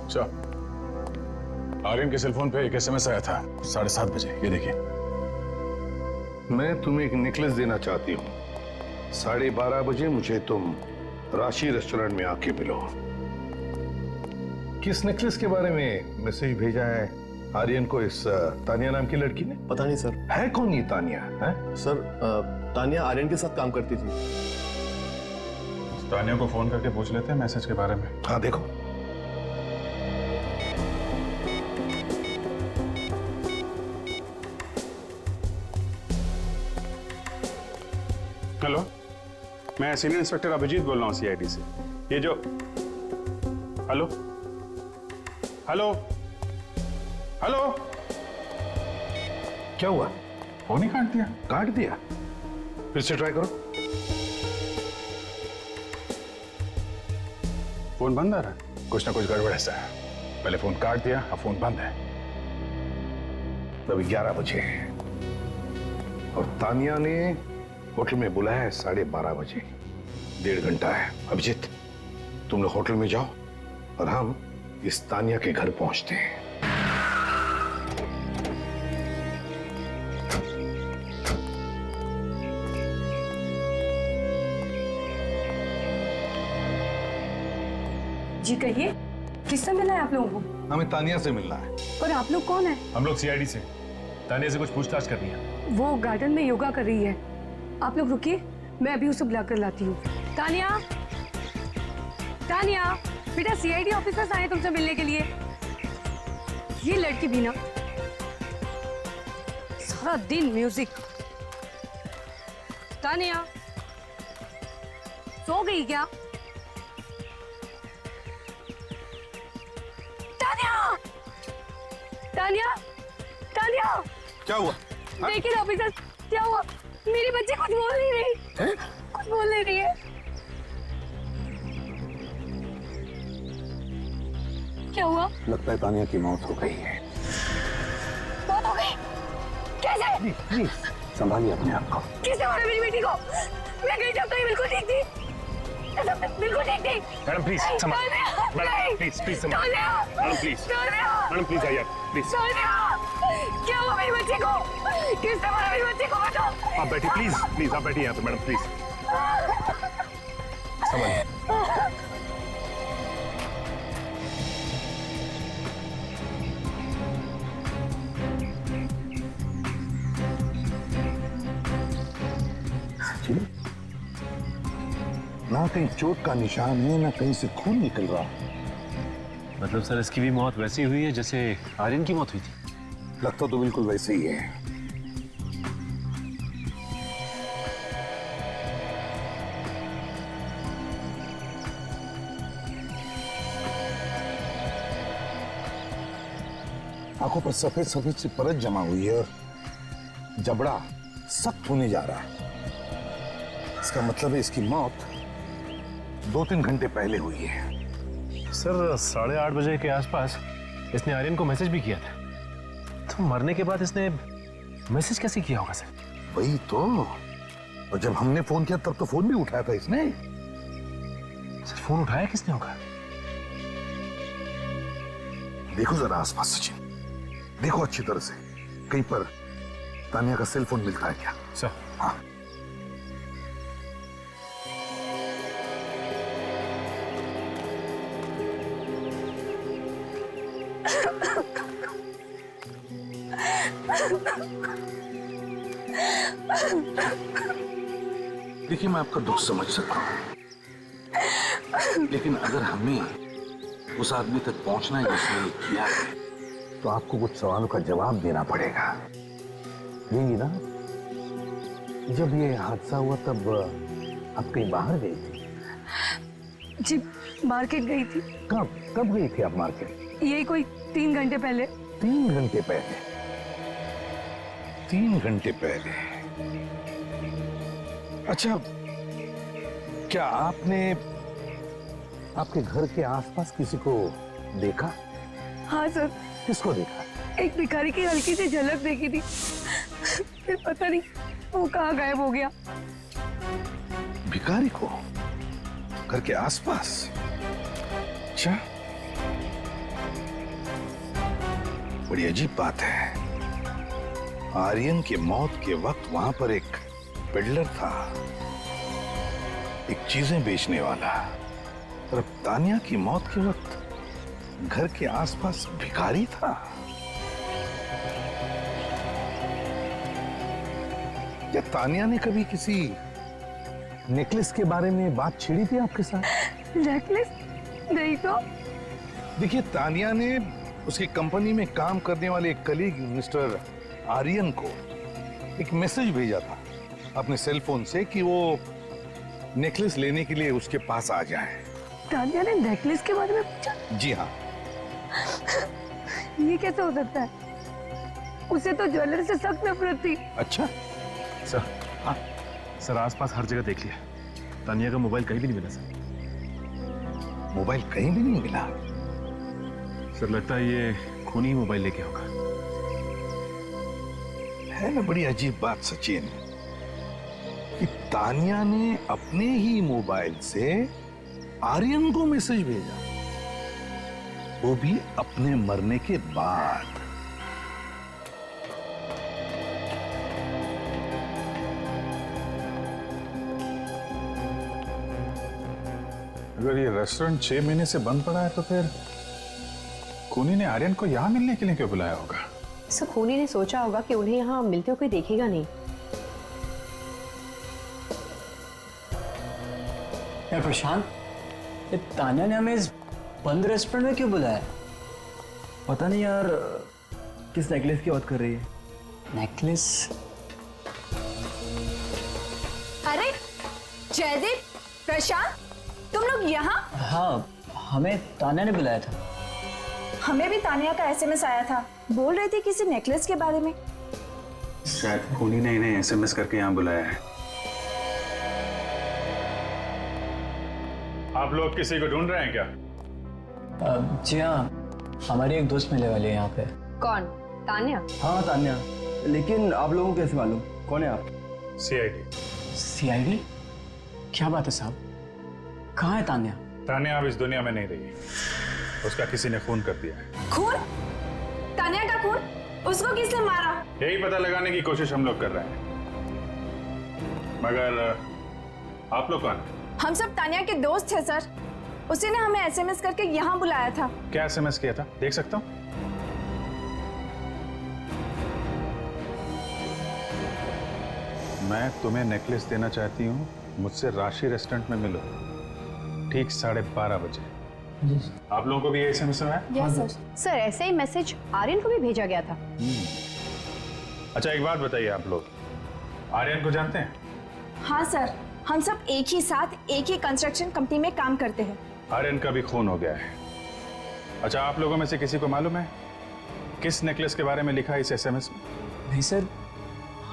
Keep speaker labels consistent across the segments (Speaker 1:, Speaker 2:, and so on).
Speaker 1: अच्छा, आर्यन के सेलफोन पे एक एसएमएस आया था 7:30 बजे। ये देखिए।
Speaker 2: मैं तुम्हें एक नेकलेस देना चाहती हूँ। 12:30 बजे मुझे तुम राशि रेस्टोरेंट में आके मिलो। किस नेकलेस के बारे में मैसेज भेजा है आर्यन को इस तानिया नाम की लड़की ने?
Speaker 3: पता नहीं सर।
Speaker 2: है कौन ये तानिया? है
Speaker 3: सर, तानिया आर्यन के साथ काम करती थी।
Speaker 1: तानिया को फोन करके पूछ लेते हैं मैसेज के बारे में।
Speaker 2: हाँ देखो।
Speaker 4: हेलो, मैं सीनियर इंस्पेक्टर अभिजीत बोल रहा हूँ सीआईडी से। ये जो हेलो हेलो हेलो,
Speaker 2: क्या हुआ?
Speaker 1: फोन ही काट दिया।
Speaker 2: काट दिया? फिर से ट्राई करो।
Speaker 4: फोन बंद आ रहा है।
Speaker 1: कुछ ना कुछ गड़बड़ ऐसा है। पहले फोन काट दिया, अब फोन बंद है।
Speaker 2: अभी 11 बजे और तानिया ने होटल में बुलाया है 12:30 बजे। 1.5 घंटा है। अभिजीत, तुम लोग होटल में जाओ और हम इस तानिया के घर पहुंचते हैं।
Speaker 5: जी कहिए, किससे मिला है आप लोगों को?
Speaker 2: हमें तानिया से मिलना है।
Speaker 5: और आप लोग कौन है?
Speaker 1: हम लोग सीआईडी से। तानिया से कुछ पूछताछ करनी है।
Speaker 5: वो गार्डन में योगा कर रही है। आप लोग रुकिए, मैं अभी उसे बुला कर लाती हूँ। तानिया, तानिया, बेटा सीआईडी ऑफिसर्स आए तुमसे मिलने के लिए। ये लड़की भी ना सारा दिन म्यूजिक। तानिया, सो गई क्या? तानिया, तानिया, तानिया,
Speaker 2: क्या हुआ?
Speaker 5: देखिए ना ऑफिसर, क्या हुआ? मेरी बच्ची कुछ बोल नहीं रही है? कुछ बोल नहीं रही है। क्या हुआ?
Speaker 2: लगता है तानिया की मौत हो गई है।
Speaker 5: मौत हो गई? कैसे?
Speaker 2: प्लीज संभालिए अपने आप को।
Speaker 5: किसने मारा मेरी बेटी को? मैं गई जब तो ये बिल्कुल ठीक थी। बिल्कुल ठीक थी।
Speaker 1: मैडम प्लीज संभालिए। मैडम प्लीज संभालिए। Madam please. मैडम प्लीज आइए प्लीज।
Speaker 5: क्या हुआ मेरी बच्ची को? किसने मारा मेरी बच्ची को? बताओ।
Speaker 1: आप बैठिए प्लीज, प्लीज आप बैठिए यहाँ पे। मैडम प्लीज संभालिए।
Speaker 2: ना कहीं चोट का निशान है, ना कहीं से खून निकल रहा।
Speaker 6: मतलब सर, इसकी भी मौत वैसी हुई है जैसे आर्यन की मौत हुई थी?
Speaker 2: लगता तो बिल्कुल वैसे ही है। आंखों पर सफेद सफेद सी परत जमा हुई है और जबड़ा सख्त होने जा रहा है। इसका मतलब है इसकी मौत 2-3 घंटे पहले हुई है।
Speaker 6: सर, 8:30 बजे के आसपास इसने आर्यन को मैसेज भी किया था। तो मरने के बाद इसने मैसेज कैसे किया होगा सर?
Speaker 2: वही तो। और जब हमने फोन किया तब तो फोन भी उठाया था इसने।
Speaker 6: सर, फोन उठाया किसने होगा?
Speaker 2: देखो जरा आसपास सचिन, देखो अच्छी तरह से, कहीं पर तानिया का सेल फोन मिलता है क्या?
Speaker 1: सर।
Speaker 2: हाँ। देखिए, मैं आपका दुख समझ सकता हूं, लेकिन अगर हमें उस आदमी तक पहुंचना है जिसने ये किया है, तो आपको कुछ सवालों का जवाब देना पड़ेगा। यही ना, जब ये हादसा हुआ तब आप कहीं बाहर गई थी?
Speaker 5: जी, मार्केट गई थी।
Speaker 2: कब गई थी आप मार्केट?
Speaker 5: यही कोई 3 घंटे पहले।
Speaker 2: 3 घंटे पहले? 3 घंटे पहले। अच्छा, क्या आपने आपके घर के आसपास किसी को देखा?
Speaker 5: हाँ सर।
Speaker 2: किसको देखा?
Speaker 5: एक भिखारी की हल्की सी झलक देखी थी, फिर पता नहीं वो कहाँ गायब हो गया।
Speaker 2: भिखारी को घर के आसपास? अच्छा, बड़ी अजीब बात है। आर्यन की मौत के वक्त वहां पर एक पेडलर था, एक चीजें बेचने वाला, और अब तानिया की मौत के वक्त घर के आसपास भिखारी था। क्या तानिया ने कभी किसी नेकलेस के बारे में बात छेड़ी थी आपके साथ?
Speaker 5: नेकलेस? नहीं तो।
Speaker 2: देखिए, तानिया ने उसकी कंपनी में काम करने वाले एक कलीग मिस्टर आर्यन को एक मैसेज भेजा था अपने सेल फोन से कि वो नेकलेस लेने के लिए उसके पास आ जाए।
Speaker 5: तानिया ने नेकलेस के बारे में पूछा?
Speaker 2: जी हाँ।
Speaker 5: ये कैसे हो सकता है? उसे तो ज्वेलरी से सख्त नफरत थी।
Speaker 2: अच्छा।
Speaker 6: सर, हाँ सर, आसपास हर जगह देख लिया, तानिया का मोबाइल कहीं भी नहीं मिला सर।
Speaker 2: मोबाइल कहीं भी नहीं मिला?
Speaker 6: सर लगता है ये खूनी मोबाइल लेके होगा।
Speaker 2: है ना बड़ी अजीब बात सचिन, कि तानिया ने अपने ही मोबाइल से आर्यन को मैसेज भेजा, वो भी अपने मरने के बाद।
Speaker 4: अगर ये रेस्टोरेंट 6 महीने से बंद पड़ा है तो फिर खूनी ने आर्यन को यहाँ मिलने के लिए क्यों बुलाया होगा?
Speaker 7: सर, खूनी ने सोचा होगा कि उन्हें यहाँ मिलते हुए कोई देखेगा नहीं।
Speaker 8: यार प्रशांत, ये तान्या ने हमें इस बंद रेस्टोरेंट में क्यों बुलाया? पता नहीं यार, किस नेकलेस की बात कर रही है? नेकलेस?
Speaker 9: अरे जयदीप, प्रशांत, तुम लोग यहाँ?
Speaker 8: हाँ, हमें तान्या ने बुलाया था।
Speaker 9: हमें भी तानिया का एसएमएस आया था, बोल रही थी किसी नेकलेस के बारे में।
Speaker 4: शायद खूनी ने इन्हें एसएमएस करके यहाँ बुलाया है। आप लोग किसी को ढूंढ रहे हैं क्या?
Speaker 8: जी हाँ, हमारी एक दोस्त मिलने वाली है यहाँ पे।
Speaker 7: कौन? तान्या?
Speaker 8: हाँ तान्या, लेकिन आप लोगों को कैसे मालूम? कौन है आप?
Speaker 4: सीआईडी।
Speaker 8: सीआईडी? क्या बात है साहब, कहाँ है तान्या?
Speaker 4: तान्या अब इस दुनिया में नहीं रही, उसका किसी ने खून कर दिया है।
Speaker 9: खून? तानिया का खून? उसको किसने मारा?
Speaker 4: यही पता लगाने की कोशिश हम लोग कर रहे हैं, मगर आप लोग कौन?
Speaker 9: हम सब तानिया के दोस्त हैं सर। उसी ने हमें एसएमएस करके यहाँ बुलाया था।
Speaker 4: क्या एसएमएस किया था, देख सकता हूँ? मैं तुम्हें नेकलेस देना चाहती हूँ, मुझसे राशि रेस्टोरेंट में मिलो ठीक 12:30 बजे। आप लोगों को भी ये एसएमएस आया?
Speaker 9: Yes sir.
Speaker 7: सर, ऐसे ही मैसेज आर्यन को भी भेजा गया था।
Speaker 4: अच्छा एक बात बताइए, आप लोग आर्यन को जानते हैं?
Speaker 9: हाँ सर, हम सब एक ही साथ एक ही कंस्ट्रक्शन कंपनी में काम करते हैं।
Speaker 4: आर्यन का भी खून हो गया है। अच्छा, आप लोगों में से किसी को मालूम है किस नेकलेस के बारे में लिखा है इस एसएमएस में?
Speaker 8: नहीं सर,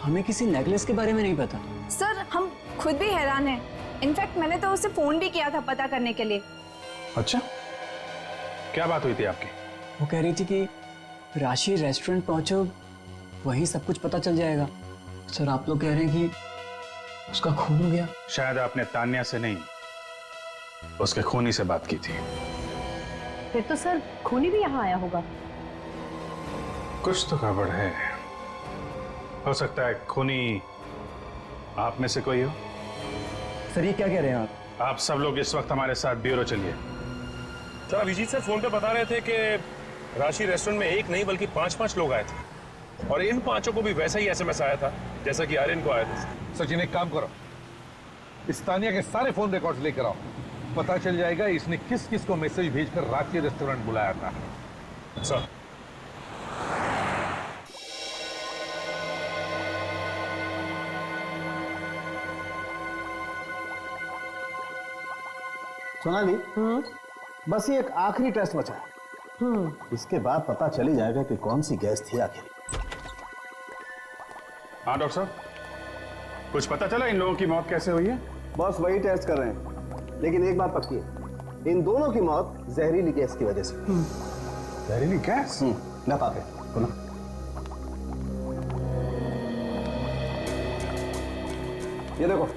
Speaker 8: हमें किसी नेकलेस के बारे में नहीं पता।
Speaker 9: सर, हम खुद भी हैरान हैं। इनफैक्ट मैंने तो उसे फोन भी किया था पता करने के लिए।
Speaker 4: अच्छा, क्या बात हुई थी आपकी?
Speaker 8: वो कह रही थी कि राशि रेस्टोरेंट पहुंचो, वहीं सब कुछ पता चल जाएगा। सर, आप लोग कह रहे हैं कि उसका खून हो गया?
Speaker 4: शायद आपने तान्या से नहीं, उसके खूनी से बात की थी।
Speaker 7: फिर तो सर खूनी भी यहाँ आया होगा।
Speaker 4: कुछ तो गड़बड़ है। हो सकता है खूनी आप में से कोई हो।
Speaker 8: सर, ये क्या कह रहे हैं आप?
Speaker 4: आप सब लोग इस वक्त हमारे साथ ब्यूरो चलिए।
Speaker 1: सर, अभिजीत सर फोन पे बता रहे थे कि राशि रेस्टोरेंट में एक नहीं बल्कि 5-5 लोग आए थे, और इन 5 को भी वैसा ही एसएमएस आया था जैसा कि आर्यन को आया था।
Speaker 2: सचिन, एक काम करो, इस तानिया के सारे फोन रिकॉर्ड्स लेकर आओ, पता चल जाएगा इसने किस किस को मैसेज भेजकर राशि रेस्टोरेंट बुलाया था।
Speaker 1: सर,
Speaker 10: सोनाली, बस ये एक आखिरी टेस्ट बचा है। इसके बाद पता चल ही जाएगा कि कौन सी गैस थी आखिर।
Speaker 4: हाँ डॉक्टर साहब, कुछ पता चला इन लोगों की मौत कैसे हुई है?
Speaker 10: बस वही टेस्ट कर रहे हैं, लेकिन एक बात पक्की है, इन दोनों की मौत जहरीली गैस की वजह से।
Speaker 4: जहरीली गैस?
Speaker 10: ना पाते सुनो। ये देखो,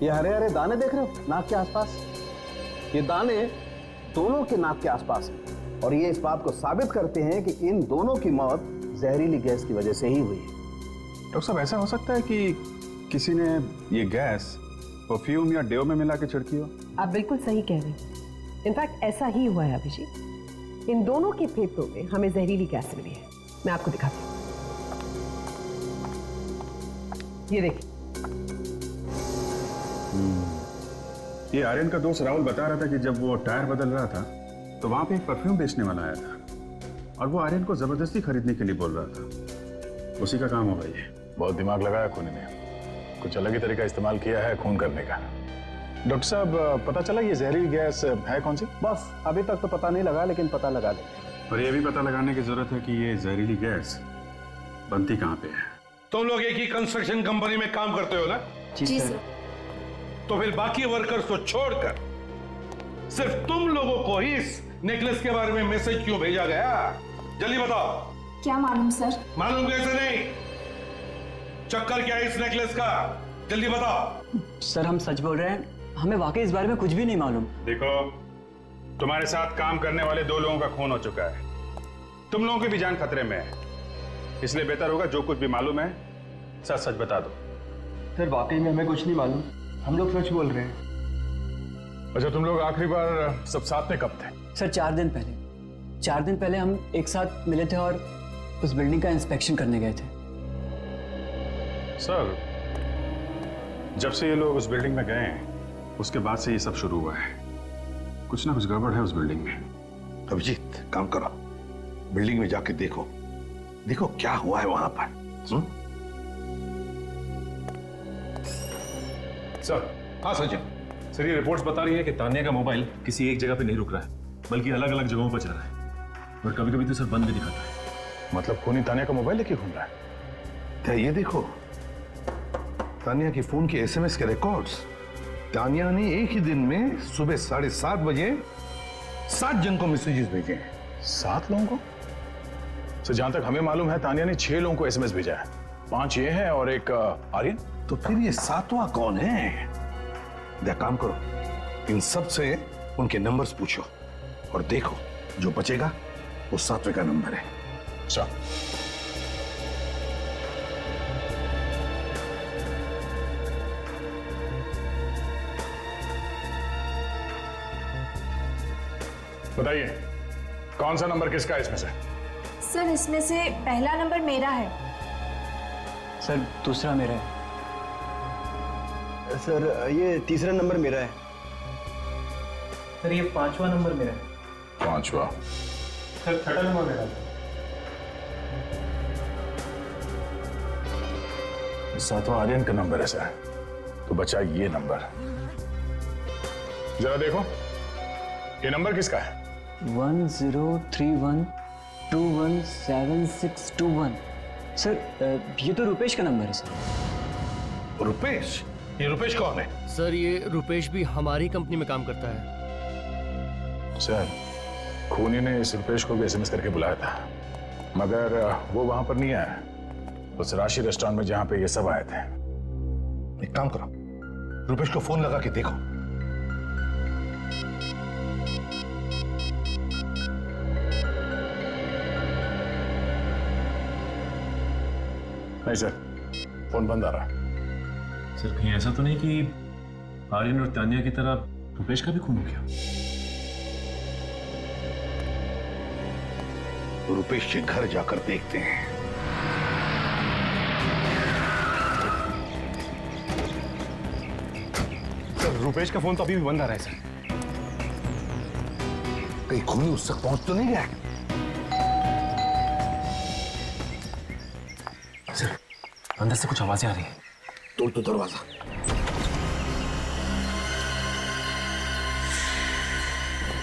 Speaker 10: ये हरे हरे दाने देख रहे हो नाक के आसपास? ये दाने दोनों के नाक के आसपास हैं। और ये इस बात को साबित करते हैं कि इन दोनों की मौत जहरीली गैस की वजह से ही हुई है।
Speaker 4: डॉक्टर साहब, ऐसा हो सकता है कि किसी ने ये गैस परफ्यूम या डेओ में मिला के छिड़की हो?
Speaker 7: आप बिल्कुल सही कह रहे हैं। इनफैक्ट ऐसा ही हुआ है अभिजीत। इन दोनों के फेफड़ों में हमें जहरीली गैस मिली है। मैं आपको दिखाती हूँ। ये देखिए।
Speaker 4: ये आर्यन का दोस्त राहुल बता रहा था कि जब वो टायर बदल रहा था तो वहां पे एक परफ्यूम बेचने वाला आया था और वो आर्यन को जबरदस्ती खरीदने के लिए बोल रहा था। उसी का काम होगा ये।
Speaker 2: बहुत दिमाग लगाया खूनी ने, कुछ अलग ही तरीका इस्तेमाल किया है खून करने का।
Speaker 6: डॉक्टर साहब, पता चला ये जहरीली गैस है कौन सी?
Speaker 10: बस अभी तक तो पता नहीं लगा, लेकिन पता लगा लेंगे।
Speaker 4: और ये भी पता लगाने की जरूरत है कि ये जहरीली गैस बनती कहाँ पे है।
Speaker 11: तुम लोग एक ही कंस्ट्रक्शन कंपनी में काम करते हो ना?
Speaker 9: जी सर।
Speaker 11: तो फिर बाकी वर्कर्स को छोड़कर सिर्फ तुम लोगों को ही इस नेकलेस के बारे में मैसेज क्यों भेजा गया? जल्दी बताओ।
Speaker 9: क्या मालूम सर?
Speaker 11: मालूम कैसे नहीं? चक्कर क्या है इस नेकलेस का? जल्दी बताओ।
Speaker 8: सर हम सच बोल रहे हैं, हमें वाकई इस बारे में कुछ भी नहीं मालूम।
Speaker 4: देखो, तुम्हारे साथ काम करने वाले 2 लोगों का खून हो चुका है। तुम लोगों की भी जान खतरे में है, इसलिए बेहतर होगा जो कुछ भी मालूम है सच सच बता दो।
Speaker 8: सर वाकई में हमें कुछ नहीं मालूम, हम लोग सच बोल रहे हैं।
Speaker 2: अच्छा, तुम लोग आखिरी बार सब साथ में कब थे?
Speaker 8: सर 4 दिन पहले। 4 दिन पहले हम एक साथ मिले थे और उस बिल्डिंग का इंस्पेक्शन करने गए थे।
Speaker 4: सर, जब से ये लोग उस बिल्डिंग में गए हैं उसके बाद से ये सब शुरू हुआ है। कुछ ना कुछ गड़बड़ है उस बिल्डिंग में।
Speaker 2: अभिजीत, काम करो, बिल्डिंग में जाके देखो, देखो क्या हुआ है वहां पर।
Speaker 1: सर। हाँ सचिन सर, ये रिपोर्ट्स बता रही है कि तान्या का मोबाइल किसी एक जगह पे नहीं रुक रहा है, बल्कि अलग अलग जगहों पर चल रहा है और कभी कभी तो सर बंद भी दिखाता है।
Speaker 2: मतलब खूनी तान्या का मोबाइल लेके घूम रहा है? क्या ये देखो, तान्या की फोन के एसएमएस के रिकॉर्ड्स। तान्या ने एक ही दिन में सुबह 7:30 बजे 7 जन को मैसेजेस भेजे हैं।
Speaker 6: 7 लोगों को? सर जहां तक हमें मालूम है तान्या ने 6 लोगों को एसएमएस भेजा है। 5 ये हैं और एक आर्यन।
Speaker 2: तो फिर ये 7वां कौन है? एक काम करो, इन सब से उनके नंबर्स पूछो और देखो जो बचेगा वो 7वें का नंबर है।
Speaker 6: अच्छा।
Speaker 2: बताइए कौन सा नंबर किसका है इसमें से?
Speaker 9: सर इसमें से पहला नंबर मेरा है।
Speaker 8: सर दूसरा मेरा है।
Speaker 3: सर ये तीसरा नंबर मेरा है।
Speaker 8: सर ये 5वां नंबर मेरा है।
Speaker 2: 5वां?
Speaker 8: सर 6वां नंबर मेरा है।
Speaker 2: 7वां आर्यन का नंबर है सर। तो बचा ये नंबर। जरा देखो ये नंबर किसका है?
Speaker 8: 1031217621। सर ये तो रुपेश का नंबर है सर।
Speaker 2: रुपेश? ये रुपेश कौन है?
Speaker 12: सर ये रुपेश भी हमारी कंपनी में काम करता है।
Speaker 2: सर खूनी ने इस रुपेश को भी एसएमएस करके बुलाया था, मगर वो वहां पर नहीं आया, उस राशि रेस्टोरेंट में जहां पे ये सब आए थे। एक काम करो, रुपेश को फोन लगा के देखो। नहीं सर, फोन बंद आ रहा है।
Speaker 1: सर कहीं ऐसा तो नहीं कि आर्यन और तान्या की तरह रुपेश का भी खून हो गया?
Speaker 2: रुपेश के घर जाकर देखते हैं।
Speaker 6: सर रुपेश का फोन तो अभी भी बंद आ रहा है सर।
Speaker 2: कहीं खूनी उस तक पहुंच तो नहीं गया?
Speaker 6: सर अंदर से कुछ आवाजें आ रही हैं।
Speaker 2: तोड़ तो दरवाजा।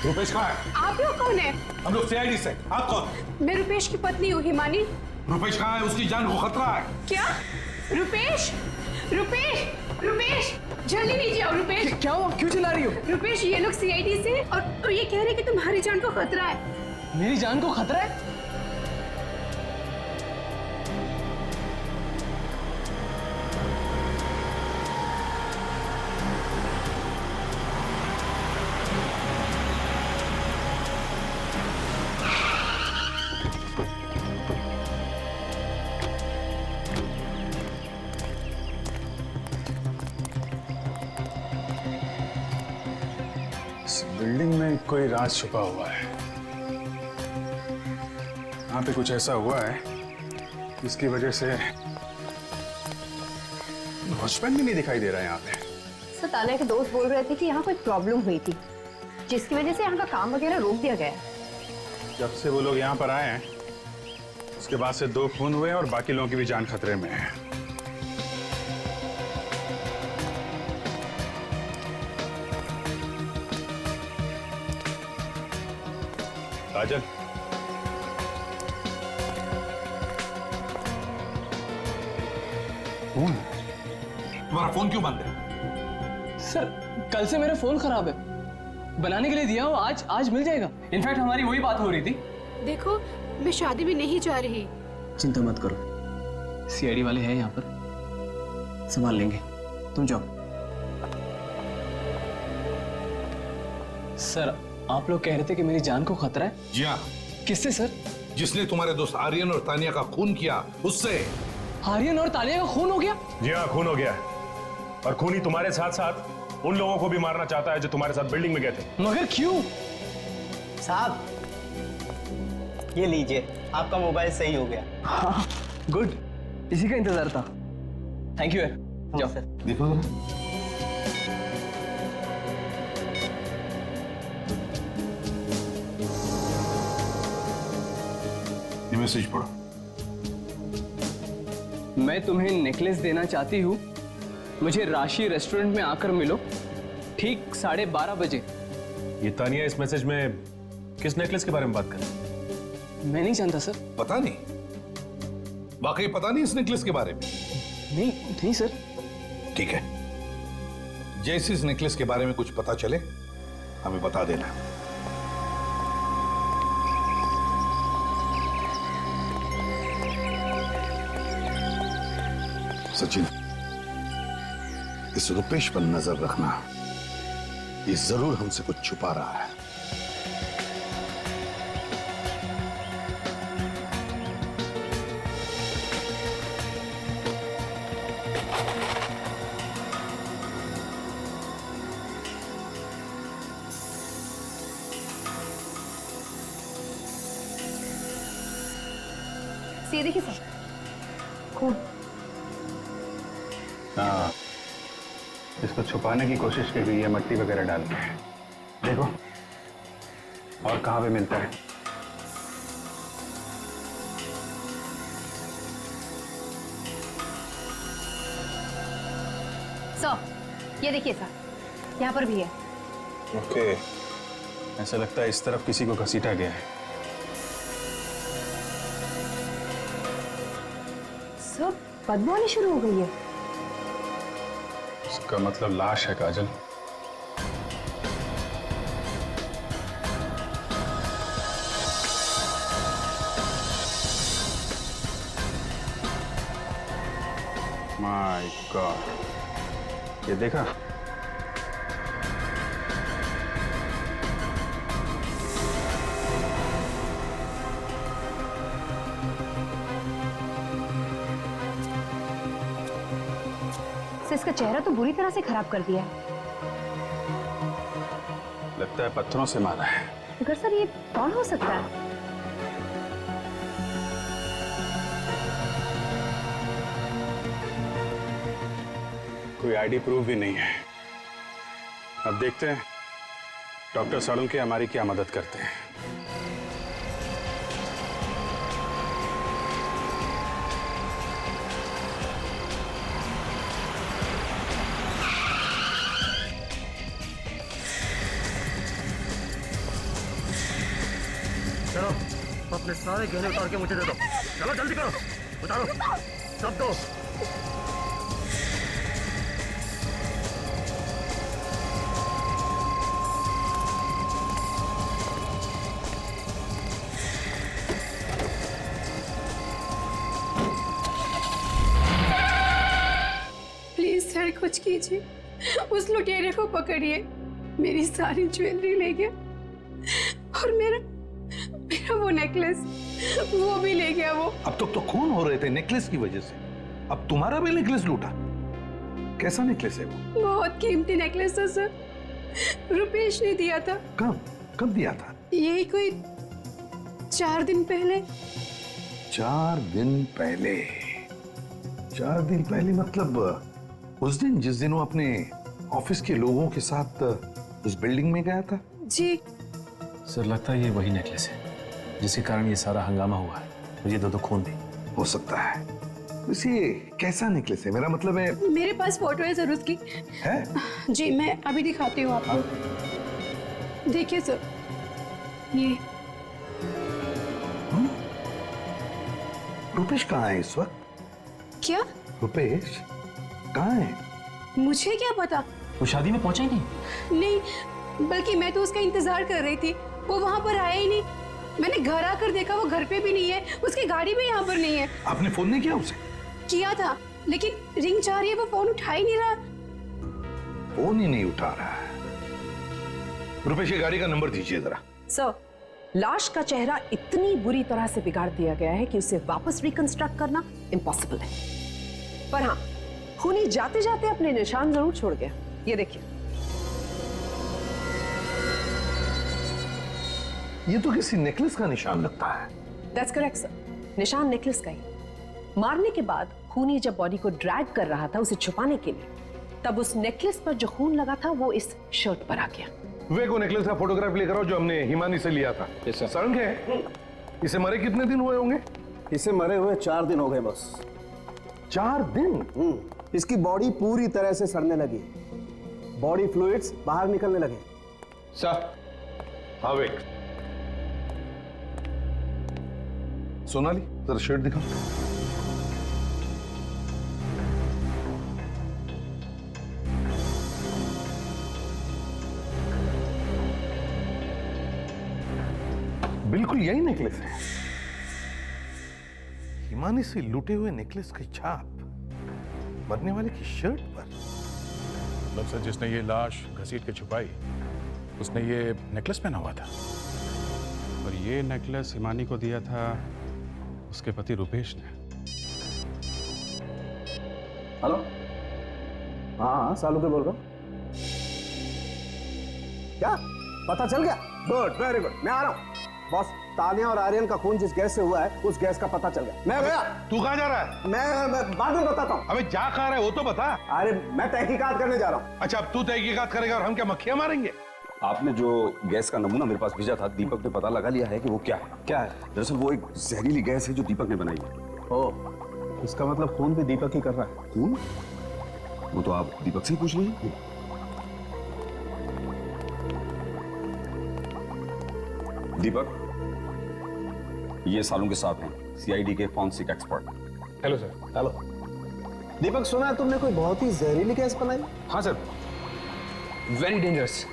Speaker 11: रुपेश कहाँ है?
Speaker 5: आप लोग कौन है?
Speaker 11: हम लोग सीआईडी से। आप कौन?
Speaker 5: मैं रुपेश की पत्नी हूँ हिमानी।
Speaker 11: रुपेश कहाँ है? उसकी जान को खतरा है।
Speaker 5: क्या? रुपेश? रुपेश? रुपेश जल्दी नीचे आओ। रुपेश
Speaker 8: क्या हुआ? क्यों चिल्ला रही हो?
Speaker 5: रुपेश ये लोग सीआईडी से और ये कह रहे कि तुम्हारी जान को खतरा है।
Speaker 8: मेरी जान को खतरा है?
Speaker 4: इस बिल्डिंग में कोई राज छुपा हुआ है। यहाँ पे कुछ ऐसा हुआ है जिसकी वजह से वॉचमैन भी नहीं दिखाई दे रहा है यहाँ पे।
Speaker 7: सर तान्या के दोस्त बोल रहे थे कि यहाँ कोई प्रॉब्लम हुई थी जिसकी वजह से यहाँ का काम वगैरह रोक दिया गया है।
Speaker 4: जब से वो लोग यहाँ पर आए हैं उसके बाद से 2 खून हुए और बाकी लोगों की भी जान खतरे में है। काजल,
Speaker 11: तुम्हारा फोन क्यों बंद है?
Speaker 12: सर कल से मेरा फोन खराब है, बनाने के लिए दिया हो, आज मिल जाएगा। इनफैक्ट हमारी वही बात हो रही थी।
Speaker 5: देखो मैं शादी में नहीं जा रही।
Speaker 8: चिंता मत करो, सीआईडी वाले हैं यहाँ पर, संभाल लेंगे, तुम जाओ। सर आप लोग कह रहे थे कि मेरी जान को खतरा है।
Speaker 11: जी हाँ।
Speaker 8: किससे सर?
Speaker 11: जिसने तुम्हारे दोस्त आर्यन और तानिया का खून किया उससे।
Speaker 12: आर्यन और तानिया का खून हो गया?
Speaker 1: जी हाँ, खून हो गया है। और खूनी तुम्हारे साथ साथ उन लोगों को भी मारना चाहता है जो तुम्हारे साथ बिल्डिंग में गए थे।
Speaker 12: मगर क्यों?
Speaker 8: साहब ये लीजिए, आपका मोबाइल सही हो गया। हाँ गुड, इसी का इंतजार था। थैंक यू है, जाओ सर।
Speaker 2: देखो
Speaker 11: ये मैसेज पढ़ो।
Speaker 12: मैं तुम्हें नेकलेस देना चाहती हूँ, मुझे राशि रेस्टोरेंट में आकर मिलो ठीक 12:30 बजे।
Speaker 1: ये तानिया इस मैसेज में किस नेकलेस के बारे में बात कर रही है?
Speaker 12: मैं नहीं जानता सर।
Speaker 11: पता नहीं, वाकई पता नहीं इस नेकलेस के बारे में?
Speaker 12: नहीं सर।
Speaker 11: ठीक है, जैसे इस नेकलेस के बारे में कुछ पता चले हमें बता देना।
Speaker 2: सचिन, इस रुपेश पर नजर रखना, ये जरूर हमसे कुछ छुपा रहा है।
Speaker 7: ये देखिए सर, खून।
Speaker 4: हाँ, इसको छुपाने की कोशिश की गई है मट्टी वगैरह डाल के। देखो और कहाँ पे मिलता है।
Speaker 7: सर ये देखिए सर, यहाँ पर भी है।
Speaker 4: ओके, ऐसा लगता है इस तरफ किसी को घसीटा गया है।
Speaker 7: सर बदबू आनी शुरू हो गई है।
Speaker 4: इसका मतलब लाश है काजल। माय गॉड, ये देखा?
Speaker 7: इसका चेहरा तो बुरी तरह से खराब कर दिया है।
Speaker 4: लगता है पत्थरों से मारा है।
Speaker 7: मगर सर ये कौन हो सकता है?
Speaker 4: कोई आईडी प्रूफ भी नहीं है। अब देखते हैं डॉक्टर साळुंखे हमारी क्या मदद करते हैं।
Speaker 6: चलो अपने सारे गहने उतार के मुझे दे दो। चलो जल्दी करो, उतारो सब दो।
Speaker 5: प्लीज सर कुछ कीजिए, उस लुटेरे को पकड़िए। मेरी सारी ज्वेलरी ले गया और मेरा वो नेकलेस वो भी ले गया वो।
Speaker 11: अब तक तो खून हो रहे थे नेकलेस की वजह से, अब तुम्हारा भी नेकलेस लूटा। कैसा नेकलेस है वो?
Speaker 5: बहुत कीमती नेकलेस था सर, रुपेश ने दिया था।
Speaker 2: कब दिया था?
Speaker 5: यही कोई 4 दिन पहले।
Speaker 2: 4 दिन पहले? 4 दिन पहले मतलब उस दिन जिस दिन वो अपने ऑफिस के लोगों के साथ उस बिल्डिंग में गया था?
Speaker 5: जी
Speaker 6: सर, लगता है ये वही नेकलेस है जिसके कारण ये सारा हंगामा हुआ है। मुझे दो खून भी
Speaker 2: हो सकता है। वैसे ये कैसा नेकलेस है? मेरा मतलब है।
Speaker 5: मेरे पास फोटो है सर उसकी।
Speaker 2: है?
Speaker 5: जी मैं अभी दिखाती हूँ आपको। देखिए सर, ये
Speaker 2: रुपेश कहाँ है इस वक्त?
Speaker 5: क्या?
Speaker 2: रुपेश कहाँ है?
Speaker 5: मुझे क्या पता।
Speaker 6: वो शादी में पहुंचा ही नहीं?
Speaker 5: नहीं, बल्कि मैं तो उसका इंतजार कर रही थी। वो वहां पर आया ही नहीं। मैंने घर आकर देखा वो घर पे भी नहीं है, उसकी गाड़ी भी यहाँ पर नहीं है।
Speaker 2: आपने फोन नहीं किया उसे?
Speaker 5: किया था, लेकिन रिंग जा रही है, वो फोन उठा ही नहीं रहा।
Speaker 2: फोन ही नहीं उठा रहा है। रुपेश की गाड़ी का नंबर दीजिए जरा।
Speaker 7: सर, लाश का चेहरा इतनी बुरी तरह से बिगाड़ दिया गया है कि उसे वापस रिकंस्ट्रक्ट करना इम्पॉसिबल है। पर हाँ, खूनी जाते जाते अपने निशान जरूर छोड़ गया। ये देखिए,
Speaker 2: ये तो किसी नेकलेस का निशान लगता है।
Speaker 7: दैट्स करेक्ट सर, निशान नेकलेस का ही। मारने के बाद खूनी जब बॉडी को ड्रैग कर रहा था उसे छुपाने के लिए, तब उस नेकलेस पर जो खून लगा था वो इस शर्ट पर आ गया।
Speaker 11: वे को नेकलेस का फोटोग्राफ लेकर आओ जो हमने हिमानी से लिया था। संग है। इसे मरे कितने दिन हुए होंगे?
Speaker 10: इसे मरे हुए 4 दिन हो गए बस।
Speaker 2: 4 दिन?
Speaker 10: इसकी बॉडी पूरी तरह से सड़ने लगी, बॉडी फ्लूइड्स बाहर निकलने लगे।
Speaker 11: सर, हाँ वेट।
Speaker 2: सोनाली जरा शर्ट दिखाओ। बिल्कुल यही नेकलेस है। हिमानी से लूटे हुए नेकलेस की छाप मरने वाले की शर्ट पर।
Speaker 4: मतलब सर, जिसने ये लाश घसीट के छुपाई उसने ये नेकलेस पहना हुआ था, और ये नेकलेस हिमानी को दिया था उसके पति रुपेश ने।
Speaker 10: हेलो, हाँ सालू के बोल रहा हूँ। क्या पता चल गया? गुड, वेरी गुड, मैं आ रहा हूँ। बॉस, तानिया और आर्यन का खून जिस गैस से हुआ है उस गैस का पता चल गया। मैं गया।
Speaker 11: तू कहाँ जा रहा है?
Speaker 10: मैं बाद में बताता हूँ।
Speaker 11: अबे जा कहाँ रहा है वो तो बता।
Speaker 10: अरे मैं तहकीकात करने जा रहा हूँ।
Speaker 11: अच्छा, अब तू तहकीकात करेगा और हम क्या मक्खियां मारेंगे?
Speaker 3: आपने जो गैस का नमूना मेरे पास भेजा था, दीपक ने पता लगा लिया है कि वो क्या है।
Speaker 10: क्या है?
Speaker 3: दरअसल वो एक जहरीली गैस है जो दीपक ने बनाई है।
Speaker 10: ओह, इसका मतलब खून भी दीपक ही कर रहा है।
Speaker 3: खून? वो तो आप दीपक से ही पूछ लीजिए। दीपक, ये सालों के साथ हैं, सीआईडी के forensic expert.
Speaker 12: Hello sir.
Speaker 10: Hello Deepak, सुना है तुमने कोई बहुत ही जहरीली गैस बनाई?
Speaker 12: हाँ सर, वेरी डेंजरस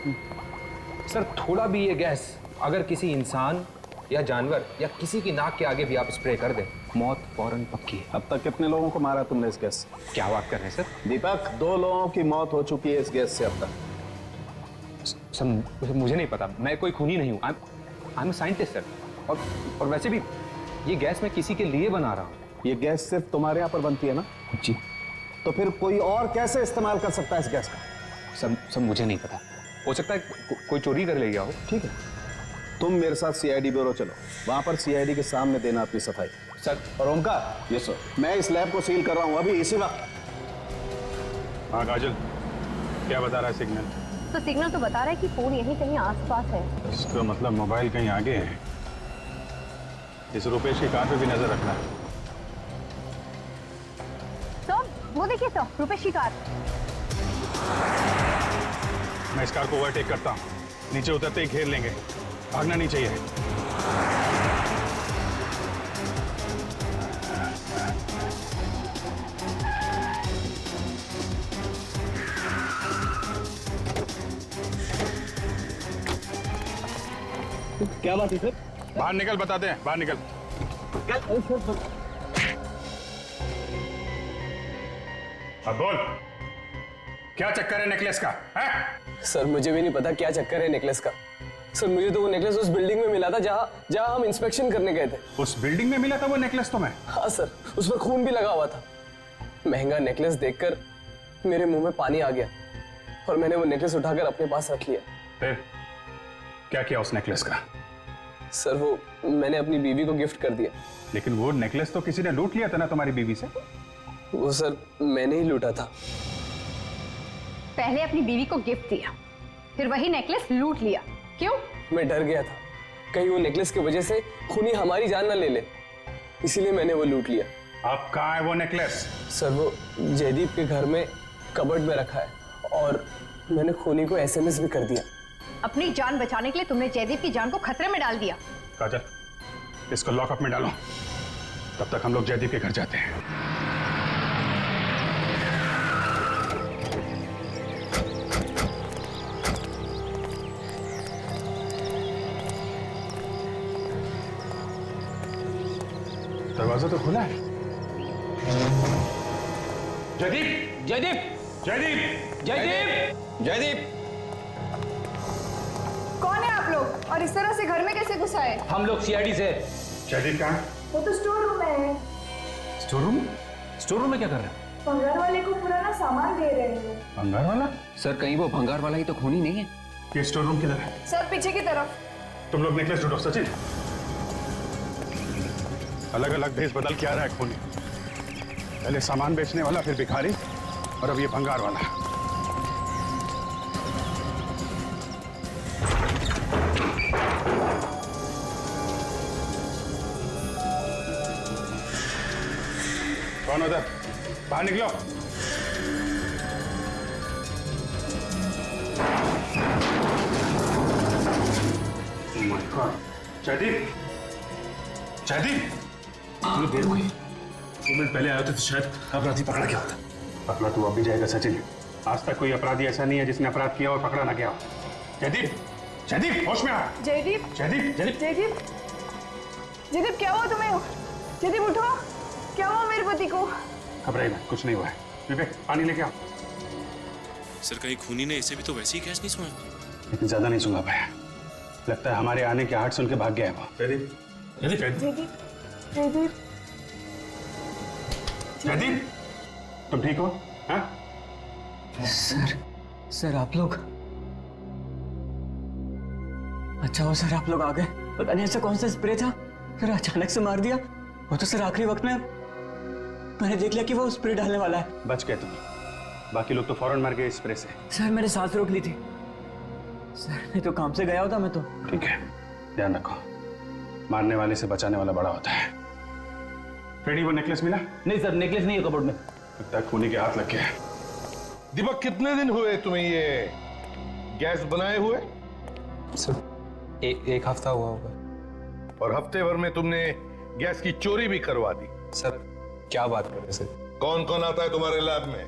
Speaker 12: सर। थोड़ा भी ये गैस अगर किसी इंसान या जानवर या किसी की नाक के आगे भी आप स्प्रे कर दें, मौत फौरन पक्की है।
Speaker 10: अब तक कितने लोगों को मारा तुमने इस गैस से?
Speaker 12: क्या बात कर रहे हैं सर?
Speaker 10: दीपक, 2 लोगों की मौत हो चुकी है इस गैस से अब तक।
Speaker 12: सर मुझे नहीं पता, मैं कोई खूनी नहीं हूँ। I am scientist sir. और वैसे भी ये गैस मैं किसी के लिए बना रहा हूँ।
Speaker 10: ये गैस सिर्फ तुम्हारे यहाँ पर बनती है ना?
Speaker 12: जी।
Speaker 10: तो फिर कोई और कैसे इस्तेमाल कर सकता है इस गैस का?
Speaker 12: सब मुझे नहीं पता। हो सकता है कोई चोरी कर ले गया हो।
Speaker 10: ठीक है, तुम मेरे साथ सीआईडी ब्यूरो चलो, वहां पर सीआईडी के सामने देना अपनी सफाई।
Speaker 12: सर।
Speaker 10: और ओमकार,
Speaker 3: यस सर।
Speaker 10: मैं इस लैब को सील कर रहा हूँ अभी इसी वक्त।
Speaker 4: हाँ काजल, क्या बता रहा है सिग्नल?
Speaker 13: तो सिग्नल तो बता रहा है कि फोन यहीं कहीं आसपास है।
Speaker 4: इसका मतलब मोबाइल कहीं आगे है। इस रुपेश की कार पे भी नजर रखना।
Speaker 13: तो वो देखिए सर, रुपेश की कार।
Speaker 4: मैं इस कार को ओवरटेक करता हूँ, नीचे उतरते ही घेर लेंगे, भागना नहीं चाहिए।
Speaker 10: क्या बात है सर?
Speaker 4: बाहर निकल, बताते हैं, बाहर निकल। अब बोल, क्या चक्कर है नेकलेस का? है?
Speaker 12: सर मुझे भी नहीं पता क्या चक्कर है नेकलेस का। सर मुझे तो वो नेकलेस उस बिल्डिंग में मिला था जहाँ हम इंस्पेक्शन करने गए थे।
Speaker 4: उस बिल्डिंग में मिला था वो नेकलेस तुम्हें?
Speaker 12: हाँ सर, उस पर खून भी लगा हुआ था। महंगा नेकलेस देखकर मेरे मुंह में पानी आ गया।
Speaker 14: और मैंने वो नेकलेस उठाकर अपने पास रख लिया।
Speaker 4: फिर क्या किया उस नेकलेस का?
Speaker 14: सर वो मैंने अपनी बीवी को गिफ्ट कर दिया।
Speaker 4: लेकिन वो नेकलेस तो किसी ने लूट लिया था ना तुम्हारी बीवी से।
Speaker 14: वो सर मैंने ही लूटा था।
Speaker 13: पहले अपनी बीवी को गिफ्ट दिया, फिर वही नेकलेस लूट लिया। क्यों?
Speaker 14: मैं डर गया था कहीं वो नेकलेस की वजह से खूनी हमारी जान ना ले ले, इसीलिए मैंने वो लूट लिया।
Speaker 4: अब कहाँ है वो नेकलेस?
Speaker 14: सर वो जयदीप के घर में कबर्ड में रखा है और मैंने खूनी को एसएमएस भी कर दिया।
Speaker 13: अपनी जान बचाने के लिए तुमने जयदीप की जान को खतरे में डाल दिया।
Speaker 4: काजल, इसको लॉकअप में डालो, तब तक हम लोग जयदीप के घर जाते हैं। दरवाजा तो खुला है। जयदीप,
Speaker 12: जयदीप,
Speaker 4: जयदीप,
Speaker 12: जयदीप, जयदीप।
Speaker 9: कौन है आप लोग और इस तरह से घर में कैसे घुस आए?
Speaker 12: हम लोग सीआईडी से।
Speaker 4: जयदीप कहाँ?
Speaker 9: वो तो स्टोर रूम में है।
Speaker 6: Store room? स्टोर रूम में क्या कर रहे हैं?
Speaker 9: भंगार वाले को पुराना सामान दे रहे हैं।
Speaker 4: भंगार वाला?
Speaker 12: सर कहीं वो भंगार वाला ही तो खूनी नहीं है?
Speaker 4: ये स्टोर रूम किधर है?
Speaker 9: सर पीछे की तरफ।
Speaker 4: तुम लोग नेकलेस ढूंढो। सचिन, अलग अलग भेष बदल के आ रहा है खूनी। पहले सामान बेचने वाला, फिर भिखारी, और अब ये भंगार वाला। कौन उधर? बाहर निकलो। Oh my God! Jaideep, Jaideep, इतनी देर हुई। 2 मिनट पहले आया तो शायद अपराधी पकड़ा गया होता। पकड़ा तो अब भी जाएगा सचिन। आज तक कोई अपराधी ऐसा नहीं है जिसने अपराध किया और पकड़ा ना गया हो। जयदीप, जयदीप, होश में आ।
Speaker 9: जयदीप,
Speaker 4: जयदीप, जयदीप,
Speaker 9: जयदीप, जयदीप क्या हुआ तुम्हें? जयदीप उठो, क्या हुआ मेरे पति को?
Speaker 4: घबराइए मत, कुछ नहीं हुआ है। विवेक, पानी लेके आओ।
Speaker 1: सर कहीं खूनी ने इसे भी तो वैसे ही गैस नहीं सुना?
Speaker 4: लेकिन ज्यादा नहीं सुना पाया। लगता है हमारे आने के आहट सुन के भाग गया है वो। जयदीप, जयदीप,
Speaker 9: जयदीप, जयदीप,
Speaker 4: जयदीप, तुम ठीक हो? हाँ?
Speaker 8: सर आप लोग, अच्छा हो सर आप लोग आ गए। पता नहीं ऐसा कौन सा स्प्रे था, फिर अचानक से मार दिया। वो तो सर आखिरी वक्त में मैंने देख लिया कि वो स्प्रे डालने वाला है।
Speaker 4: बच गए तुम, बाकी लोग तो फौरन मर गए स्प्रे से।
Speaker 8: सर मैंने सांस रोक ली थी सर, नहीं तो काम से गया होता मैं तो।
Speaker 4: ठीक है, ध्यान रखो, मारने वाले से बचाने वाला बड़ा होता है। फ्रेडी, वो नेकलेस मिला?
Speaker 10: नहीं सर, नेकलेस नहीं है कबर्ड में।
Speaker 4: लगता है खूनी के हाथ लग गया।
Speaker 11: दीपक कितने दिन हुए तुम्हें ये गैस बनाए हुए?
Speaker 12: सर एक हफ्ता हुआ होगा।
Speaker 11: और हफ्ते भर में तुमने गैस की चोरी भी करवा दी।
Speaker 12: सर क्या बात कर रहे हैं सर?
Speaker 11: कौन कौन आता है तुम्हारे लैब में?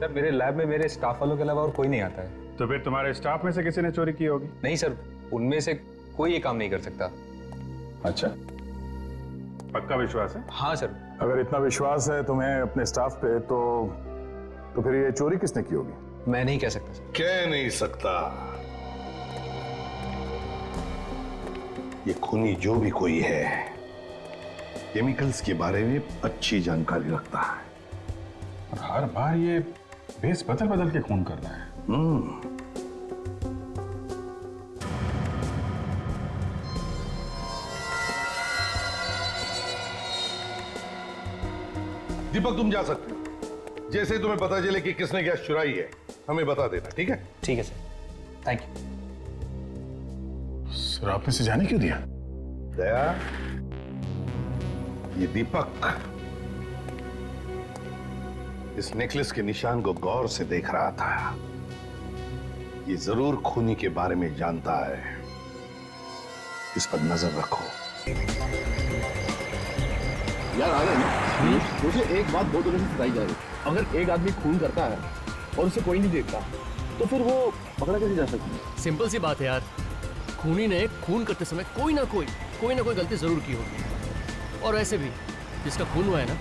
Speaker 12: सर मेरे लैब में मेरे स्टाफ वालों के अलावा और कोई नहीं आता है।
Speaker 4: तो फिर तुम्हारे स्टाफ में से किसी ने चोरी की होगी?
Speaker 12: नहीं सर, उनमें से कोई ये काम नहीं कर सकता।
Speaker 4: अच्छा, पक्का विश्वास है?
Speaker 12: हाँ सर।
Speaker 10: अगर इतना विश्वास है तुम्हें अपने स्टाफ पे, तो फिर ये चोरी किसने की होगी?
Speaker 12: मैं नहीं कह सकता सर।
Speaker 11: कह नहीं सकता। ये खूनी जो भी कोई है, केमिकल्स के बारे में अच्छी जानकारी रखता है
Speaker 4: और हर बार ये भेस बदल बदल के खून कर रहा है।
Speaker 11: दीपक तुम जा सकते हो। जैसे ही तुम्हें पता चले कि किसने गैस चुराई है, हमें बता देना, ठीक है?
Speaker 12: ठीक है सर, थैंक यू।
Speaker 4: सर आपने इसे जाने क्यों दिया?
Speaker 11: दया, ये दीपक इस नेकलेस के निशान को गौर से देख रहा था। ये जरूर खूनी के बारे में जानता है, इस पर नजर रखो।
Speaker 10: यार आनंद, मुझे एक बात बहुत दिनों से बताई जा रही है। अगर एक आदमी खून करता है और उसे कोई नहीं देखता, तो फिर वो पकड़ा कैसे जा सकती है?
Speaker 15: सिंपल सी बात है यार, खूनी ने खून करते समय कोई ना कोई गलती जरूर की होगी। और ऐसे भी जिसका खून हुआ है ना,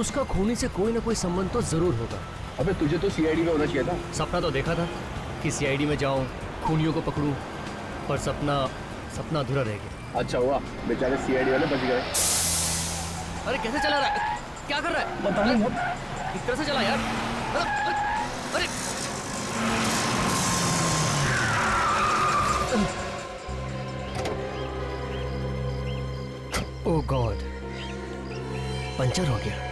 Speaker 15: उसका खूनी से कोई ना कोई संबंध तो जरूर होगा।
Speaker 10: अबे तुझे तो सीआईडी में होना चाहिए था।
Speaker 15: सपना तो देखा था कि सीआईडी में जाऊं, खूनियों को पकड़ूं, पर सपना अधूरा रह गया।
Speaker 10: अच्छा हुआ बेचारे सीआईडी वाले बच गए।
Speaker 15: अरे कैसे चला रहा है? क्या कर रहा है?
Speaker 10: पता नहीं,
Speaker 15: इस तरह से चला यार। अरे ओह गॉड, पंचर हो गया।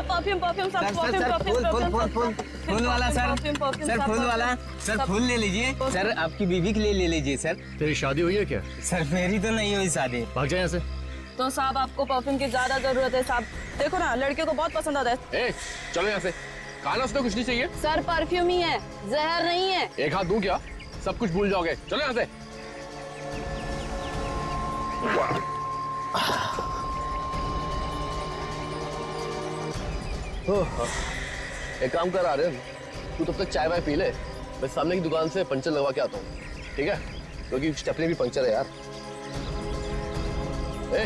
Speaker 9: परफ्यूम परफ्यूम सब परफ्यूम
Speaker 8: फूल वाला सर, सर फूल वाला, सर फूल ले लीजिए सर, आपकी बीवी के लिए ले लीजिए सर।
Speaker 15: तेरी शादी हुई है क्या?
Speaker 8: सर मेरी तो नहीं हुई शादी।
Speaker 15: भाग जाए यहाँ से।
Speaker 9: तो साहब आपको परफ्यूम की ज्यादा जरूरत है साहब, देखो ना लड़के को बहुत पसंद आता है।
Speaker 10: ए, चलो यहाँ से। खाना उसने कुछ नहीं चाहिए।
Speaker 9: सर परफ्यूम ही है, जहर नहीं है।
Speaker 10: एक हाथ दूं क्या? सब कुछ भूल जाओगे। चलो यहाँ से। एक काम कर, आ रहे तू तब तक चाय वाय पी ले, मैं सामने की दुकान से पंचर लगवा के आता हूँ, ठीक है? क्योंकि स्टेपनी भी पंचर है यार। ए,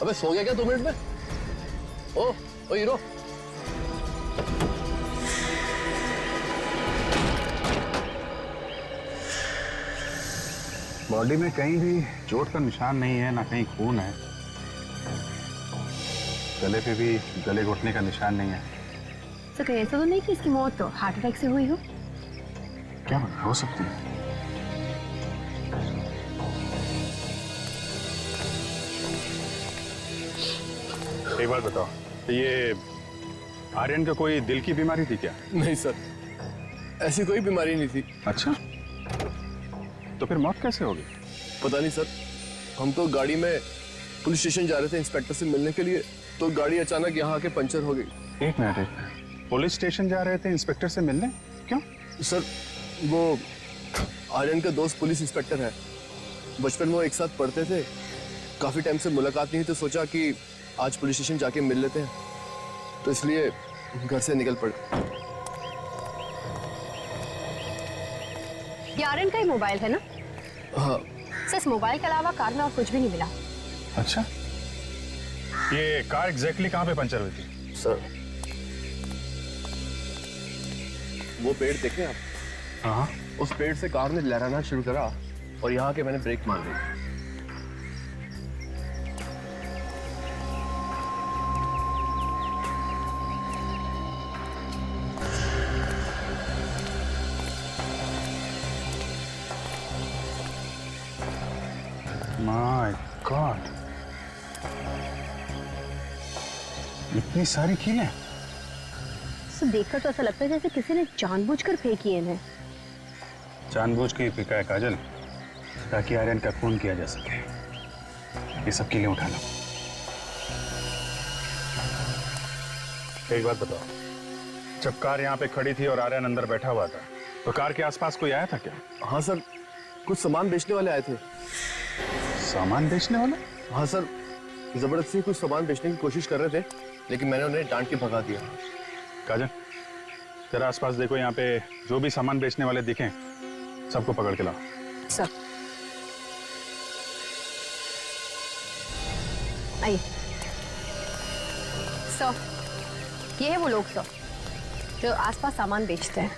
Speaker 10: अबे सो गया क्या 2 मिनट में? ओ हीरो,
Speaker 4: बॉडी में कहीं भी चोट का निशान नहीं है, ना कहीं खून है। गले पे भी गले घुटने का निशान नहीं है।
Speaker 13: सर कहीं ऐसा तो नहीं कि इसकी मौत तो हार्ट अटैक से हुई हो?
Speaker 4: क्या हो सकती है? एक बात बताओ, ये आर्यन का कोई दिल की बीमारी थी क्या?
Speaker 10: नहीं सर, ऐसी कोई बीमारी नहीं थी।
Speaker 4: अच्छा, तो फिर मौत कैसे होगी?
Speaker 10: पता नहीं सर, हम तो गाड़ी में पुलिस स्टेशन जा रहे थे इंस्पेक्टर से मिलने के लिए, तो गाड़ी अचानक यहाँ आके पंचर हो गई।
Speaker 4: एक मिनट, पुलिस स्टेशन जा रहे थे इंस्पेक्टर से मिलने? क्यों?
Speaker 10: सर वो आर्यन का दोस्त पुलिस इंस्पेक्टर है, बचपन में वो एक साथ पढ़ते थे, काफी टाइम से मुलाकात नहीं, तो सोचा कि आज पुलिस स्टेशन जाके मिल लेते हैं, तो इसलिए घर से निकल पड़े।
Speaker 13: ये आर्यन का ही मोबाइल है ना?
Speaker 10: हाँ
Speaker 13: सर इस मोबाइल के अलावा कार में और कुछ भी नहीं मिला।
Speaker 4: अच्छा, ये कार एग्जैक्टली कहाँ पे पंचर हुई थी?
Speaker 10: सर वो पेड़ देखे आप?
Speaker 4: हाँ,
Speaker 10: उस पेड़ से कार ने लहराना शुरू करा और यहाँ के मैंने ब्रेक मार दी।
Speaker 4: माय गॉड, इतनी सारी कीलें।
Speaker 13: सर देखकर तो ऐसा लगता है जैसे किसी ने जानबूझकर फेंकी है इन्हें।
Speaker 4: जानबूझ के फेंका है काजल, ताकि आर्यन का खून किया जा सके। ये सब कीलें उठा लो। एक बात बताओ, जब कार यहाँ पे खड़ी थी और आर्यन अंदर बैठा हुआ था, तो कार के आसपास कोई आया था क्या?
Speaker 10: हाँ सर, कुछ सामान बेचने वाले आए थे।
Speaker 4: सामान बेचने वाले?
Speaker 10: हाँ सर, जबरदस्ती कुछ सामान बेचने की कोशिश कर रहे थे, लेकिन मैंने उन्हें डांट के भगा दिया।
Speaker 4: काजल, तेरा आसपास देखो, यहाँ पे जो भी सामान बेचने वाले दिखें सबको पकड़ के लाओ।
Speaker 13: सर आइए। सर ये है वो लोग सर जो आसपास सामान बेचते हैं।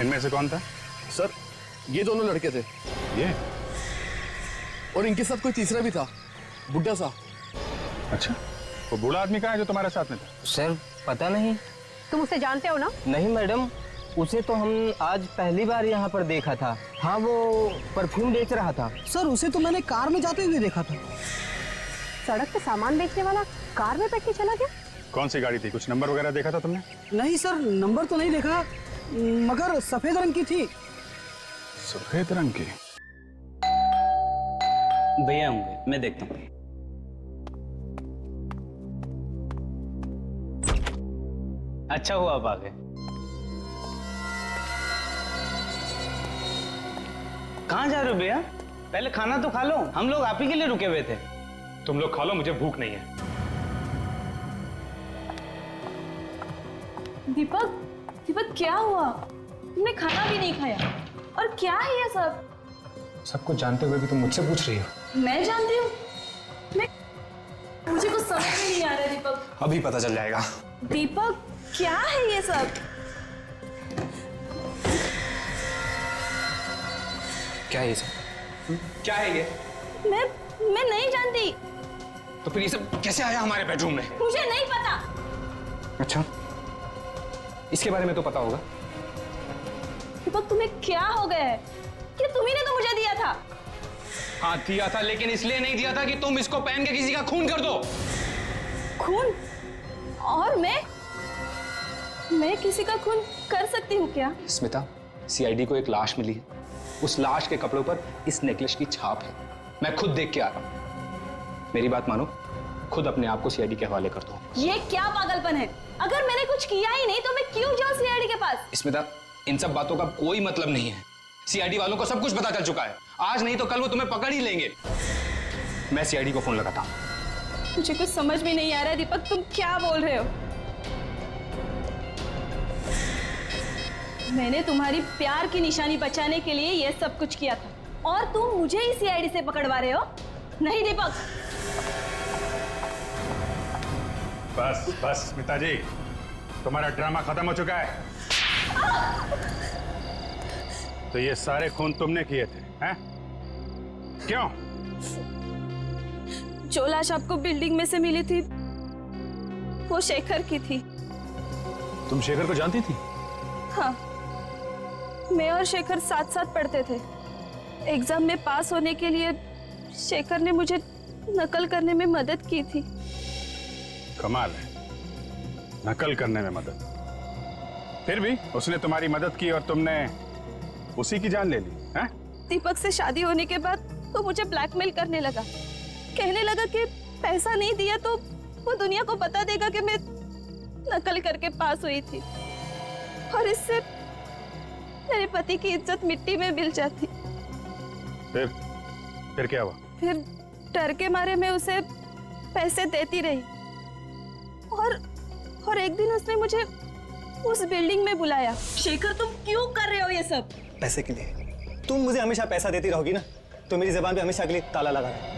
Speaker 4: इनमें से कौन था?
Speaker 10: सर ये दोनों लड़के थे।
Speaker 4: ये?
Speaker 10: और इनके साथ कोई तीसरा भी था, बुड्ढा सा।
Speaker 4: अच्छा, वो बूढ़ा आदमी कहाँ है जो तुम्हारे साथ में था?
Speaker 8: सर पता नहीं।
Speaker 13: तुम उसे जानते हो ना?
Speaker 8: नहीं मैडम, उसे तो हम आज पहली बार यहाँ पर देखा था। हाँ वो परफ्यूम बेच रहा था।
Speaker 16: सर उसे तो मैंने कार में जाते हुए देखा था।
Speaker 13: सड़क पे सामान बेचने वाला कार में बैठ के चला गया?
Speaker 4: कौन सी गाड़ी थी? कुछ नंबर वगैरह देखा था तुमने?
Speaker 16: नहीं सर, नंबर तो नहीं देखा, मगर सफेद रंग की थी।
Speaker 4: सफेद रंग की?
Speaker 8: भैया होंगे, मैं देखता हूँ। अच्छा हुआ आप आ गए। कहाँ जा रहे हो भैया? पहले खाना तो खा लो, हम लोग आप ही के लिए रुके हुए थे।
Speaker 1: तुम लोग खा लो, मुझे भूख नहीं है।
Speaker 9: दीपक, दीपक क्या हुआ? तुमने खाना भी नहीं खाया, और क्या है ये सब?
Speaker 12: सब कुछ जानते हुए भी तुम मुझसे पूछ रही हो?
Speaker 9: मैं जानती हूँ, मुझे कुछ समझ में नहीं आ रहा है दीपक।
Speaker 12: अभी पता चल जाएगा।
Speaker 9: दीपक क्या है ये सब?
Speaker 12: क्या है ये सब? क्या है ये?
Speaker 9: मैं नहीं जानती।
Speaker 12: तो फिर ये सब कैसे आया हमारे बेडरूम में?
Speaker 9: मुझे नहीं पता।
Speaker 12: अच्छा, इसके बारे में तो पता होगा।
Speaker 9: दीपक तुम्हें क्या हो गया है? कि तुम्ही ने तो मुझे दिया था।
Speaker 12: हाँ दिया था, लेकिन इसलिए नहीं दिया था कि तुम इसको पहन के किसी का खून कर दो।
Speaker 9: खून? और मैं किसी का खून कर सकती हूँ क्या?
Speaker 12: स्मिता, सीआईडी को एक लाश मिली है। उस लाश के कपड़ों पर इस नेकलेस की छाप है। मैं खुद देख के आ रहा हूं। मेरी बात मानो, खुद अपने आप को सीआईडी के हवाले कर दो।
Speaker 9: ये क्या पागलपन है? अगर मैंने कुछ किया ही नहीं तो मैं क्यों जाऊं सीआईडी के पास?
Speaker 12: स्मिता, इन सब बातों का कोई मतलब नहीं है। सीआईडी वालों को सब कुछ पता चल चुका है। आज नहीं तो कल वो तुम्हें पकड़ ही लेंगे। मैं सीआईडी को फोन लगाता हूं।
Speaker 9: मुझे कुछ समझ में नहीं आ रहा है दीपक, तुम क्या बोल रहे हो? मैंने तुम्हारी प्यार की निशानी बचाने के लिए ये सब कुछ किया था और तुम मुझे ही सीआईडी से पकड़वा रहे हो? नहीं दीपक।
Speaker 4: बस बस स्मिता जी, तुम्हारा ड्रामा खत्म हो चुका है। तो ये सारे खून तुमने किए थे, हैं? क्यों?
Speaker 9: जो लाश आपको बिल्डिंग में से मिली थी वो शेखर की थी।
Speaker 6: तुम शेखर को जानती थी?
Speaker 9: हाँ, मैं और शेखर साथ साथ पढ़ते थे। एग्जाम में पास होने के लिए शेखर ने मुझे नकल करने में मदद की थी।
Speaker 4: कमाल है, नकल करने में मदद। फिर भी उसने तुम्हारी मदद की और तुमने उसी की जान ले ली, हैं?
Speaker 9: दीपक से शादी होने के बाद वो मुझे ब्लैकमेल करने लगा। कहने लगा कि पैसा नहीं दिया तो वो दुनिया को बता देगा कि मैं नकल करके पास हुई थी और इससे मेरे पति की इज्जत मिट्टी में मिल जाती।
Speaker 4: फिर क्या हुआ?
Speaker 9: फिर डर के मारे मैं उसे पैसे देती रही और एक दिन उसने मुझे उस बिल्डिंग में बुलाया। शेखर, तुम क्यों कर रहे हो ये सब?
Speaker 8: पैसे के लिए। तुम मुझे हमेशा पैसा देती रहोगी ना, तो मेरी ज़बान पे हमेशा के लिए ताला लगा है।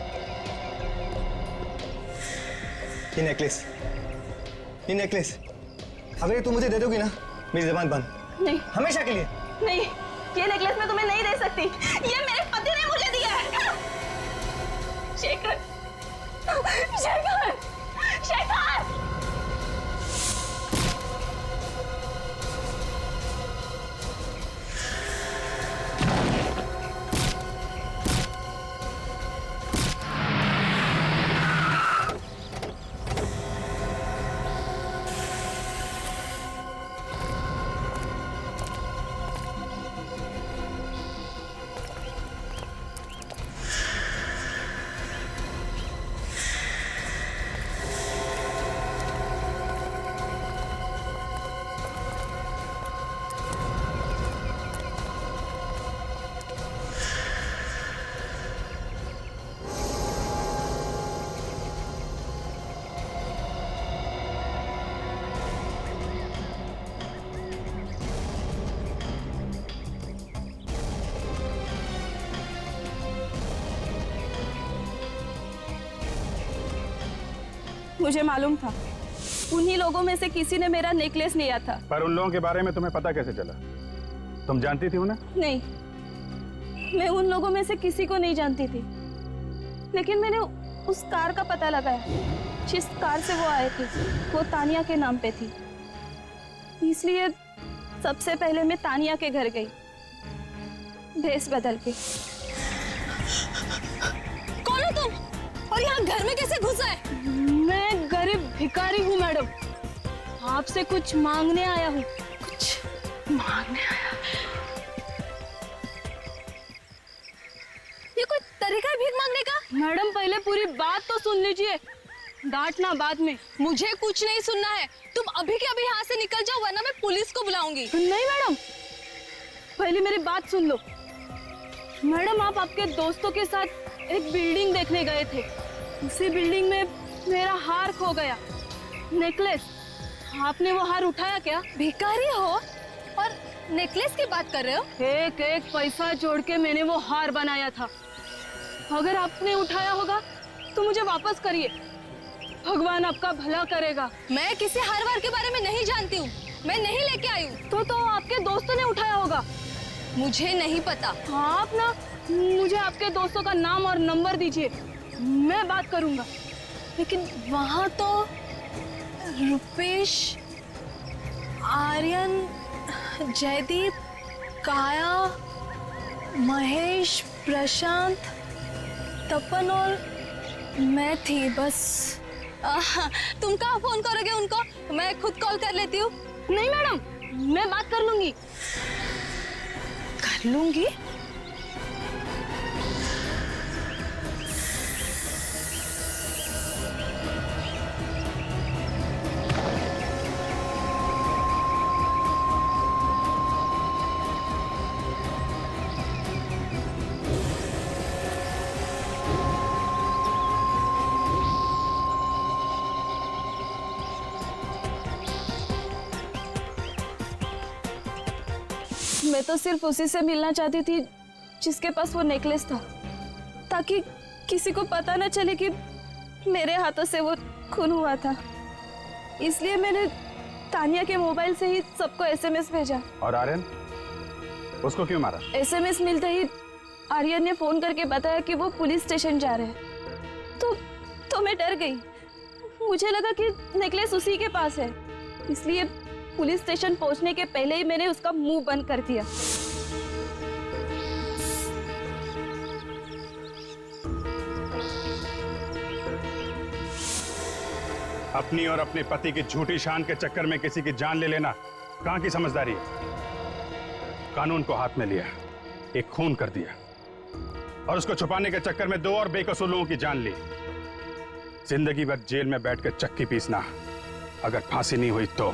Speaker 8: ये नेकलेस अगर ये तुम मुझे दे दोगी ना, मेरी ज़बान बंद।
Speaker 9: नहीं,
Speaker 8: हमेशा के लिए
Speaker 9: नहीं। ये नेकलेस मैं तुम्हें नहीं दे सकती। ये मेरे पति ने मुझे दिया है। शेखर, शेखर, शेखर! मुझे मालूम था उन्हीं लोगों में से किसी ने मेरा नेकलेस लिया था।
Speaker 4: पर उन लोगों के बारे में तुम्हें पता कैसे चला? तुम जानती थी उन्हें?
Speaker 9: नहीं, मैं उन लोगों में से किसी को नहीं जानती थी, लेकिन मैंने उस कार का पता लगाया। जिस कार से वो आए थे वो तानिया के नाम पे थी, इसलिए सबसे पहले मैं तानिया के घर गई भेस बदल के।
Speaker 17: कौन हो तुम और यहाँ घर में कैसे घुसा है?
Speaker 9: मैं गरीब भिखारी हूँ मैडम, आपसे कुछ मांगने आया हूँ। कुछ मांगने आया?
Speaker 17: ये कोई तरीका है भीख मांगने का?
Speaker 9: मैडम पहले पूरी बात तो सुन लीजिए, डांटना बाद में।
Speaker 17: मुझे कुछ नहीं सुनना है, तुम अभी के अभी यहाँ से निकल जाओ वरना मैं पुलिस को बुलाऊंगी।
Speaker 9: नहीं मैडम, पहले मेरी बात सुन लो। मैडम, आप आपके दोस्तों के साथ एक बिल्डिंग देखने गए थे। उसी बिल्डिंग में मेरा हार खो गया, नेकलेस। आपने वो हार उठाया क्या?
Speaker 17: भिखारी हो और नेकलेस की बात कर रहे हो?
Speaker 9: एक एक पैसा जोड़ के मैंने वो हार बनाया था। अगर आपने उठाया होगा तो मुझे वापस करिए, भगवान आपका भला करेगा।
Speaker 17: मैं किसी हार वार के बारे में नहीं जानती हूँ, मैं नहीं लेके आई हूँ।
Speaker 9: तो आपके दोस्तों ने उठाया होगा।
Speaker 17: मुझे नहीं पता।
Speaker 9: आप ना मुझे आपके दोस्तों का नाम और नंबर दीजिए, मैं बात करूंगा।
Speaker 17: लेकिन वहां तो रुपेश आर्यन, जयदीप, काया, महेश, प्रशांत, तपन और मैं थी बस। तुम कहाँ फोन करोगे उनको? मैं खुद कॉल कर लेती हूँ। नहीं मैडम, मैं बात कर लूंगी। कर लूंगी? मैं तो सिर्फ उसी से मिलना चाहती थी जिसके पास वो नेकलेस था, ताकि किसी को पता न चले कि मेरे हाथों से वो खून हुआ था। इसलिए मैंने तानिया के मोबाइल से ही सबको एसएमएस भेजा।
Speaker 4: और आर्यन, उसको क्यों मारा?
Speaker 9: एसएमएस मिलते ही आर्यन ने फोन करके बताया कि वो पुलिस स्टेशन जा रहे हैं। तो मैं डर गई। मुझे लगा कि नेकलेस उसी के पास है, इसलिए पुलिस स्टेशन पहुंचने के पहले ही मैंने उसका मुंह बंद कर दिया।
Speaker 4: अपनी और अपने पति की झूठी शान के चक्कर में किसी की जान ले लेना कहां की समझदारी है? कानून को हाथ में लिया, एक खून कर दिया और उसको छुपाने के चक्कर में 2 और बेकसूर लोगों की जान ली। जिंदगी भर जेल में बैठकर चक्की पीसना, अगर फांसी नहीं हुई तो।